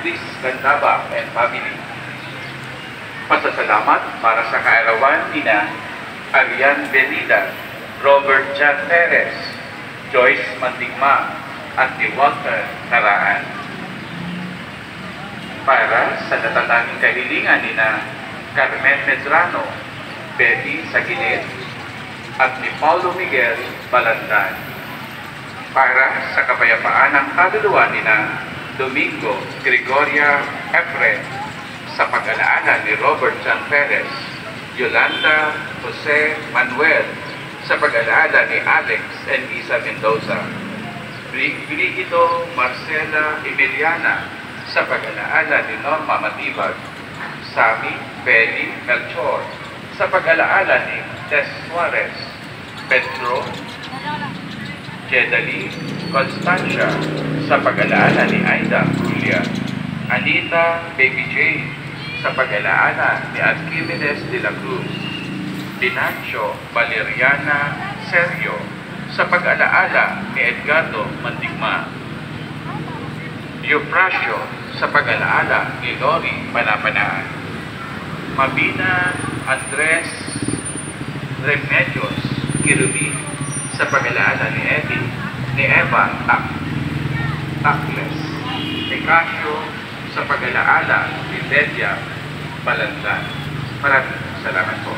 Chris Gandaba and family. Pasasalamat para sa kaarawan nina Arian Benida, Robert Jan Perez, Joyce Mandigma, at ni Walter Naraan. Para sa natatanging kahilingan nina Carmen Medrano, Betty Saginet, at ni Paulo Miguel Balandan. Para sa kapayapaan ng kaluluwa nina Domingo Gregoria Efren, sa pag-alaala ni Robert Jan Perez, Yolanda Jose Manuel, sa pag-alaala ni Alex and Isa Mendoza, Brigido Marcela Emiliana, sa pag-alaala ni Norma Matibag, Sammy Benny Melchor, sa pag-alaala ni Tess Suarez, Pedro Jedali Constancia, sa pag-alaala ni Aida Julia, Anita Baby Jane, sa pag-alaala ni Archimedes de la Cruz, Dinancio Valeriana Sergio, sa pag-alaala ni Edgardo Mandigma, Eufrasio, sa pag-alaala ni Lori Panapanaan, Mabina Andres Remedios Kirubin, sa pag-alaala ni Eva Takles, Ecasio, sa pag-alaala ni Delia Balandan. Maraming salamat po.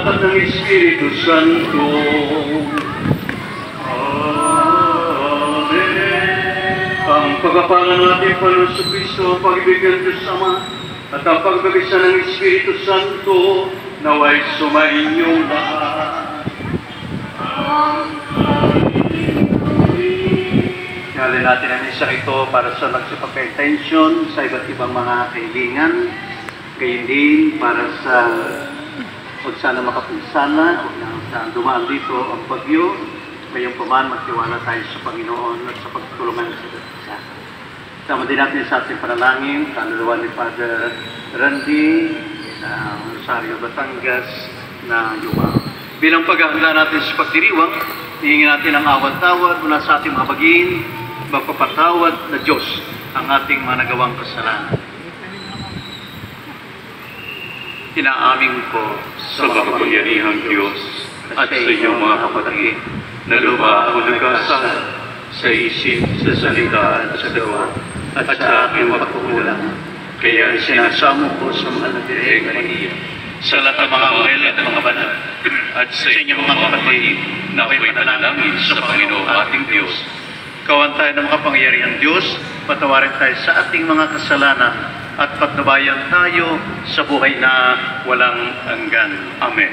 At ng Espiritu Santo. Amen. Ang pagkapangan ng ating Panginoon sa Kristo, ang pag-ibig ng Diyos Ama, at ang pagkabisan ng Espiritu Santo, naway sumainyong lahat. Kaya natin ang isa ito para sa nagsipagka-intention sa iba't ibang mga kahilingan, gayon din para sa huwag sana makapinsala, huwag na saan dumaan dito ang bagyo, ngayong paman magtiwala tayo sa Panginoon at sa pagtulungan sa isa. Sama din natin sa ating panalangin, kaluluwa ni Father Randy sa Rosario, Batangas na yumaw. Bilang paghahanda natin sa pagdiriwang, hihingin natin ang awat-tawad mula sa ating mga baging, magpapatawad na Diyos ang ating mga nagawang kasalanan. Inaamin ko sa makapangyarihang Diyos at sa iyong mga kapatid na luma o lugasan sa isip, sa salita at sa gawa at sa aking mapagkukulang. Kaya sinasamo ko sa mga nagdirek Maria, sa lahat ng mga anghel at mga banal, at sa inyong mga kapatid na ako'y panalangin sa Panginoon ating Diyos. Kawan tayo ng makapangyarihang Diyos, patawarin tayo sa ating mga kasalanan at patnubayan tayo sa buhay na walang hanggan. Amen.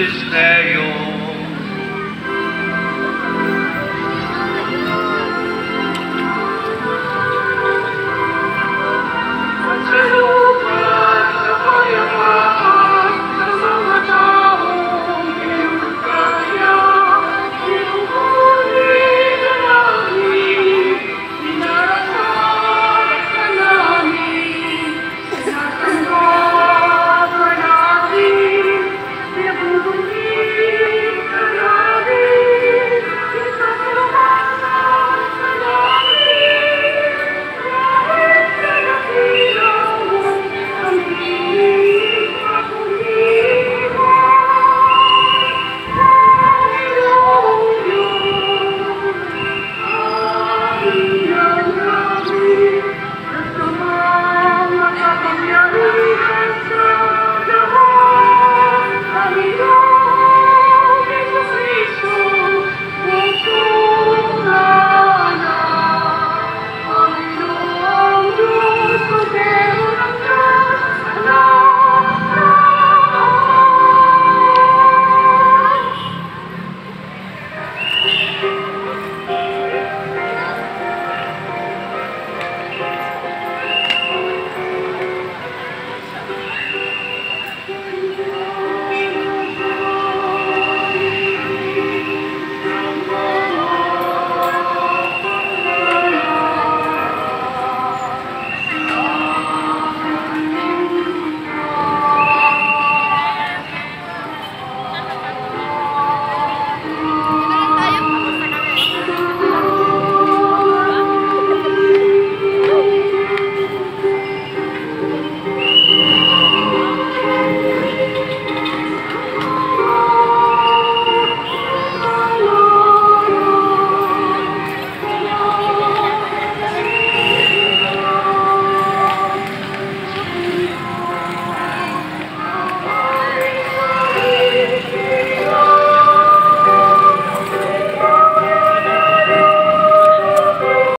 Magisterio